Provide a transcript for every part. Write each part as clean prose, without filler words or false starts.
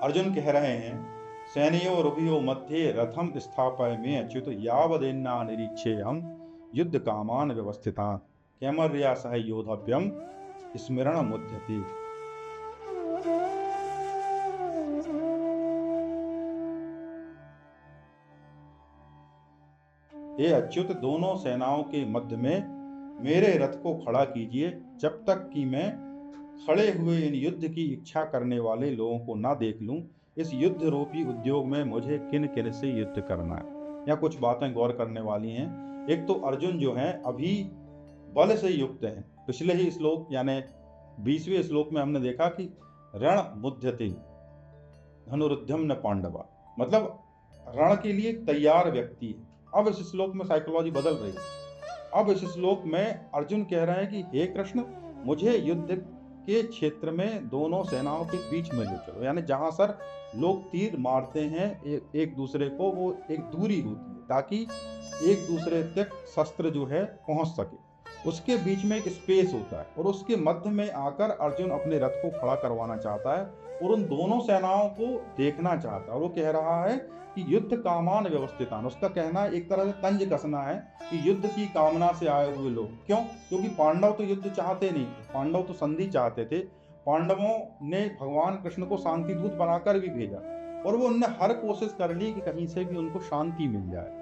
अर्जुन कह रहे हैं, सैन्यो रुभयो मध्ये रथम स्थापय में अच्युत यावदेन्ना निरीक्षेयम युद्ध कामान व्यवस्थिता कैमर्या सह योधव्यम स्मरण मुध्यते। हे अच्युत, दोनों सेनाओं के मध्य में मेरे रथ को खड़ा कीजिए, जब तक कि मैं खड़े हुए इन युद्ध की इच्छा करने वाले लोगों को ना देख लूं। इस युद्ध रूपी उद्योग में मुझे किन किन से युद्ध करना है। यहाँ कुछ बातें गौर करने वाली हैं। एक तो अर्जुन जो है अभी बल से युक्त है। पिछले ही श्लोक यानी 20वें श्लोक में हमने देखा कि रण मुध्यते धनुरुद्धम न पांडवा, मतलब रण के लिए तैयार व्यक्ति है। अब इस श्लोक में साइकोलॉजी बदल रही है। अब इस श्लोक में अर्जुन कह रहे हैं कि हे कृष्ण, मुझे युद्ध के क्षेत्र में दोनों सेनाओं के बीच में ले चलो, यानी जहां सर लोग तीर मारते हैं एक दूसरे को, वो एक दूरी होती है ताकि एक दूसरे तक शस्त्र जो है पहुंच सके। उसके बीच में एक स्पेस होता है और उसके मध्य में आकर अर्जुन अपने रथ को खड़ा करवाना चाहता है और उन दोनों सेनाओं को देखना चाहता है। और वो कह रहा है कि युद्ध कामान व्यवस्थितान, उसका कहना एक तरह से तंज कसना है कि युद्ध की कामना से आए हुए लोग। क्यों? क्योंकि पांडव तो युद्ध चाहते नहीं थे, पांडव तो संधि चाहते थे। पांडवों ने भगवान कृष्ण को शांति दूत बनाकर भी भेजा और वो उनने हर कोशिश कर ली कि कहीं से भी उनको शांति मिल जाए,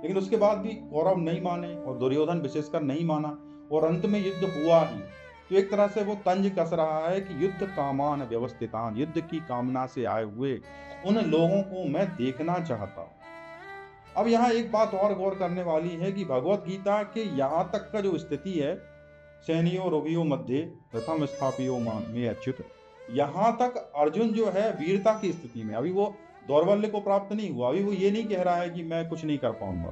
लेकिन उसके बाद भी कौरव नहीं माने और दुर्योधन विशेषकर नहीं माना और अंत में युद्ध हुआ ही। तो एक तरह से वो तंज कस रहा है कि युद्ध कामान व्यवस्थितान, युद्ध की कामना से आए हुए उन लोगों को मैं देखना चाहता हूं। अब यहाँ एक बात और गौर करने वाली है कि भगवत गीता के यहाँ तक का जो स्थिति है, सैनियो रुभयो मध्य रथम स्थापियो में अच्युत, यहाँ तक अर्जुन जो है वीरता की स्थिति में, अभी वो दौर्बल्य को प्राप्त नहीं हुआ। अभी वो ये नहीं कह रहा है कि मैं कुछ नहीं कर पाऊंगा।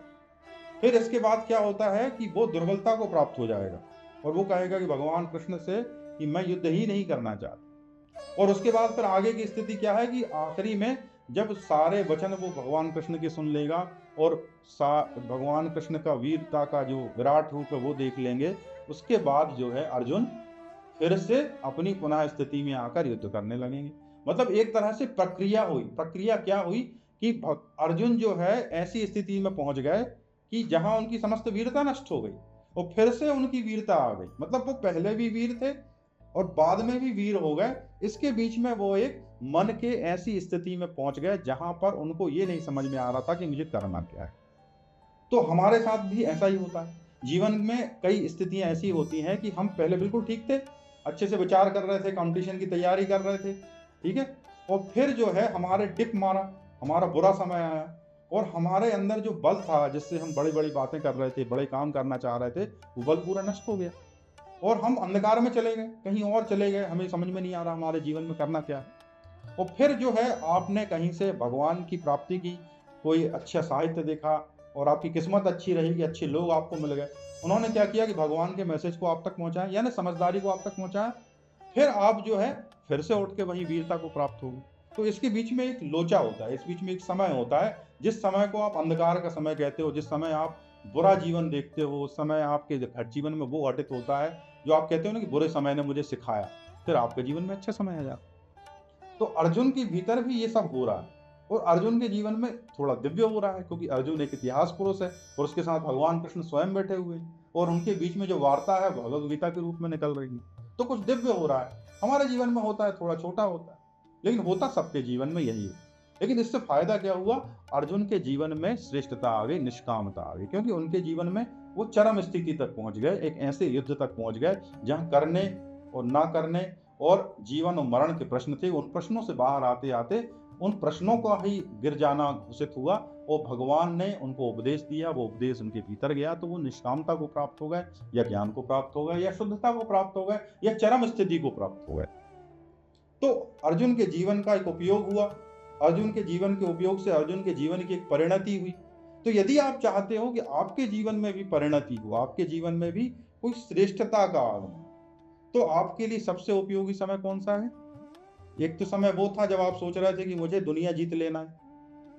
फिर इसके बाद क्या होता है कि वो दुर्बलता को प्राप्त हो जाएगा और वो कहेगा कि भगवान कृष्ण से कि मैं युद्ध ही नहीं करना चाहता। और उसके बाद फिर आगे की स्थिति क्या है कि आखिरी में जब सारे वचन वो भगवान कृष्ण के सुन लेगा और भगवान कृष्ण का वीरता का जो विराट रूप है वो देख लेंगे, उसके बाद जो है अर्जुन फिर से अपनी पुनः स्थिति में आकर युद्ध करने लगेंगे। मतलब एक तरह से प्रक्रिया हुई। प्रक्रिया क्या हुई कि अर्जुन जो है ऐसी स्थिति में पहुंच गए कि जहां उनकी समस्त वीरता नष्ट हो गई और फिर से उनकी वीरता आ गई। मतलब वो पहले भी वीर थे और बाद में भी वीर हो गए। इसके बीच में वो एक मन के ऐसी स्थिति में पहुंच गए जहां पर उनको ये नहीं समझ में आ रहा था कि मुझे करना क्या है। तो हमारे साथ भी ऐसा ही होता है। जीवन में कई स्थितियां ऐसी होती हैं कि हम पहले बिल्कुल ठीक थे, अच्छे से विचार कर रहे थे, कंपटीशन की तैयारी कर रहे थे, ठीक है, और फिर जो है हमारे टिप मारा, हमारा बुरा समय आया और हमारे अंदर जो बल था जिससे हम बड़ी बड़ी बातें कर रहे थे, बड़े काम करना चाह रहे थे, वो बल पूरा नष्ट हो गया और हम अंधकार में चले गए, कहीं और चले गए। हमें समझ में नहीं आ रहा हमारे जीवन में करना क्या है। और फिर जो है आपने कहीं से भगवान की प्राप्ति की, कोई अच्छा साहित्य देखा और आपकी किस्मत अच्छी रही कि अच्छे लोग आपको मिल गए। उन्होंने क्या किया कि भगवान के मैसेज को आप तक पहुंचाया, यानी समझदारी को आप तक पहुंचाया। फिर आप जो है फिर से उठ के वही वीरता को प्राप्त होगी। तो इसके बीच में एक लोचा होता है, इस बीच में एक समय होता है जिस समय को आप अंधकार का समय कहते हो, जिस समय आप बुरा जीवन देखते हो, उस समय आपके जीवन में वो घटित होता है जो आप कहते हो ना कि बुरे समय ने मुझे सिखाया, फिर आपके जीवन में अच्छा समय आ जाता। तो अर्जुन के भीतर भी ये सब हो रहा है और अर्जुन के जीवन में थोड़ा दिव्य हो रहा है क्योंकि अर्जुन एक इतिहास पुरुष है और उसके साथ भगवान कृष्ण स्वयं बैठे हुए हैं और उनके बीच में जो वार्ता है भगवद गीता के रूप में निकल रही है। तो कुछ दिव्य हो रहा है। हमारे जीवन में होता है थोड़ा छोटा होता है, लेकिन होता सबके जीवन में यही है। लेकिन इससे फायदा क्या हुआ? अर्जुन के जीवन में श्रेष्ठता आ गई, निष्कामता आ गई, क्योंकि उनके जीवन में वो चरम स्थिति तक पहुंच गए, एक ऐसे युद्ध तक पहुंच गए जहां करने और ना करने और जीवन और मरण के प्रश्न थे। उन प्रश्नों से बाहर आते आते उन प्रश्नों का ही गिर जाना घोषित हुआ और भगवान ने उनको उपदेश दिया, वो उपदेश उनके भीतर गया तो वो निष्कामता को प्राप्त हो गए या ज्ञान को प्राप्त हो गए या शुद्धता को प्राप्त हो गए या चरम स्थिति को प्राप्त हो गए। तो अर्जुन के जीवन का एक उपयोग हुआ, अर्जुन के जीवन के उपयोग से अर्जुन के जीवन की एक परिणति हुई। तो यदि आप चाहते हो कि आपके जीवन में भी परिणति हो, आपके जीवन में भी कोई श्रेष्ठता का आगमन, तो आपके लिए सबसे उपयोगी समय कौन सा है? एक तो समय वो था जब आप सोच रहे थे कि मुझे दुनिया जीत लेना है,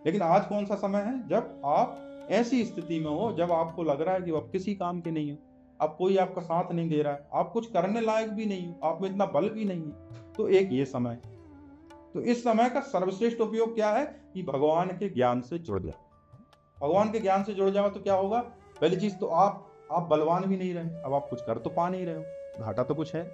लेकिन आज कौन सा समय है? जब आप ऐसी स्थिति में हो जब आपको लग रहा है कि आप किसी काम के नहीं हो, अब कोई आपका साथ नहीं दे रहा है, आप कुछ करने लायक भी नहीं हो, आप में इतना बल भी नहीं है। तो एक ये समय, तो इस समय का सर्वश्रेष्ठ उपयोग क्या है कि भगवान के ज्ञान से जुड़ जाओ। भगवान के ज्ञान से जुड़ जाओ तो क्या होगा? पहली चीज तो आप बलवान भी नहीं रहे, अब आप कुछ कर तो पा नहीं रहे हो, घाटा तो कुछ है।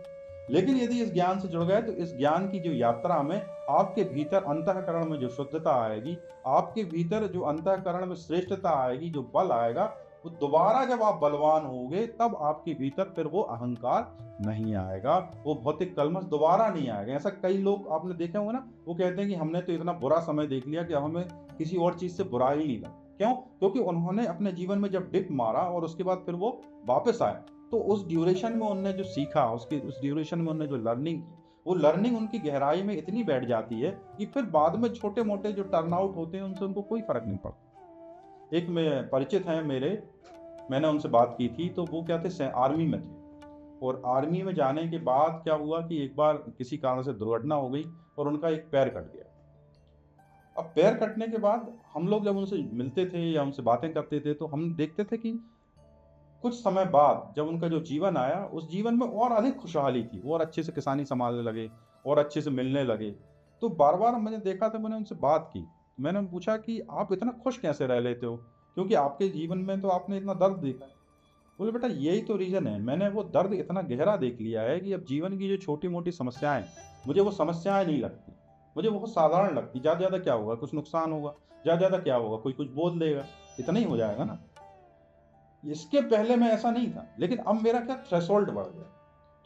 लेकिन यदि इस ज्ञान से जुड़ गए तो इस ज्ञान की जो यात्रा में आपके भीतर अंतःकरण में जो शुद्धता आएगी, आपके भीतर जो अंतःकरण में श्रेष्ठता आएगी, जो बल आएगा, वो दोबारा जब आप बलवान होगे तब आपके भीतर फिर वो अहंकार नहीं आएगा, वो भौतिक कलमश दोबारा नहीं आएगा। ऐसा कई लोग आपने देखे होंगे ना, वो कहते हैं कि हमने तो इतना बुरा समय देख लिया कि अब हमें किसी और चीज से बुरा ही नहीं लगा। क्यों? क्योंकि उन्होंने अपने जीवन में जब डिप मारा और उसके बाद फिर वो वापस आए, तो उस ड्यूरेशन में उन्होंने जो सीखा, उस ड्यूरेशन में उन्होंने जो लर्निंग की, वो लर्निंग उनकी गहराई में इतनी बैठ जाती है कि फिर बाद में छोटे मोटे जो टर्न आउट होते हैं उनसे उनको कोई फर्क नहीं पड़ता। एक में परिचित हैं मेरे, मैंने उनसे बात की थी, तो वो क्या थे, आर्मी में थे। और आर्मी में जाने के बाद क्या हुआ कि एक बार किसी कारण से दुर्घटना हो गई और उनका एक पैर कट गया। अब पैर कटने के बाद हम लोग जब उनसे मिलते थे या उनसे बातें करते थे तो हम देखते थे कि कुछ समय बाद जब उनका जो जीवन आया, उस जीवन में और अधिक खुशहाली थी, और अच्छे से किसानी संभालने लगे और अच्छे से मिलने लगे। तो बार बार मैंने देखा, तो मैंने उनसे बात की, मैंने पूछा कि आप इतना खुश कैसे रह लेते हो, क्योंकि आपके जीवन में तो आपने इतना दर्द देखा है। बोले बेटा यही तो रीजन है, मैंने वो दर्द इतना गहरा देख लिया है कि अब जीवन की जो छोटी मोटी समस्याएं, मुझे वो समस्याएं नहीं लगती, मुझे बहुत साधारण लगती। ज्यादा ज्यादा क्या होगा, कुछ नुकसान होगा, ज्यादा ज्यादा क्या होगा, कोई कुछ बोल देगा, इतना ही हो जाएगा ना। इसके पहले मैं ऐसा नहीं था, लेकिन अब मेरा क्या थ्रेशोल्ड बढ़ गया।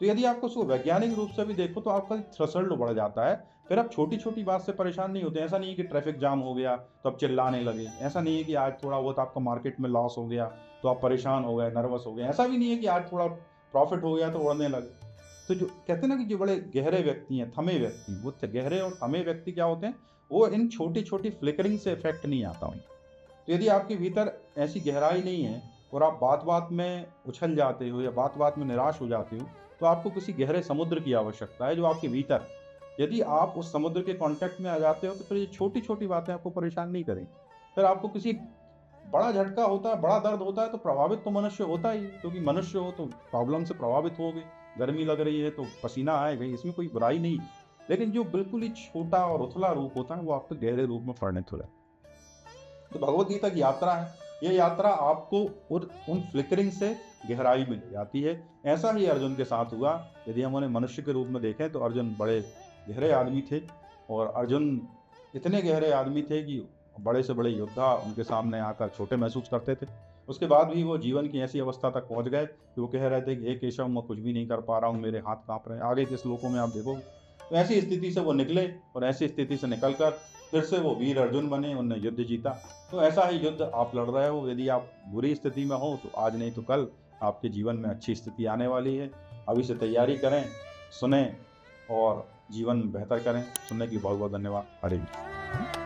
तो यदि आपको उसको वैज्ञानिक रूप से भी देखो तो आपका थ्रेशोल्ड बढ़ जाता है, फिर आप छोटी छोटी बात से परेशान नहीं होते। ऐसा नहीं है कि ट्रैफिक जाम हो गया तो आप चिल्लाने लगे, ऐसा नहीं है कि आज थोड़ा बहुत आपका मार्केट में लॉस हो गया तो आप परेशान हो गए, नर्वस हो गए, ऐसा भी नहीं है कि आज थोड़ा प्रॉफिट हो गया तो उड़ने लगे। तो जो कहते हैं ना कि जो बड़े गहरे व्यक्ति हैं, थमे व्यक्ति, वो गहरे और थमे व्यक्ति क्या होते हैं, वो इन छोटी छोटी फ्लिकरिंग से इफेक्ट नहीं आता उनको। तो यदि आपके भीतर ऐसी गहराई नहीं है और आप बात बात में उछल जाते हो या बात बात में निराश हो जाते हो, तो आपको किसी गहरे समुद्र की आवश्यकता है जो आपके भीतर, यदि आप उस समुद्र के कांटेक्ट में आ जाते हो तो फिर ये छोटी छोटी बातें आपको परेशान नहीं करेंगी। फिर आपको किसी बड़ा झटका होता है, बड़ा दर्द होता है तो प्रभावित तो मनुष्य होता ही, क्योंकि मनुष्य हो तो प्रॉब्लम से प्रभावित होगे। गर्मी लग रही है तो पसीना आएगा, इसमें कोई बुराई नहीं। लेकिन जो बिल्कुल ही छोटा और उथला रूप होता है वो आपके गहरे रूप में परिणत हो जाता है। तो भगवत गीता की यात्रा है, ये यात्रा आपको उन फ्लिकरिंग से गहराई में ले जाती है। ऐसा ही अर्जुन के साथ हुआ। यदि हम उन्हें मनुष्य के रूप में देखें तो अर्जुन बड़े गहरे आदमी थे, और अर्जुन इतने गहरे आदमी थे कि बड़े से बड़े योद्धा उनके सामने आकर छोटे महसूस करते थे। उसके बाद भी वो जीवन की ऐसी अवस्था तक पहुंच गए कि वो कह रहे थे कि हे केशव, मैं कुछ भी नहीं कर पा रहा हूँ, मेरे हाथ कांप रहे हैं। आगे के श्लोकों में आप देखोगे तो ऐसी स्थिति से वो निकले, और ऐसी स्थिति से निकलकर फिर से वो वीर अर्जुन बने, उन्होंने युद्ध जीता। तो ऐसा ही युद्ध आप लड़ रहे हो। यदि आप बुरी स्थिति में हो तो आज नहीं तो कल आपके जीवन में अच्छी स्थिति आने वाली है। अभी से तैयारी करें, सुने और जीवन बेहतर करें। सुनने के लिए बहुत बहुत धन्यवाद। हरे कृष्ण।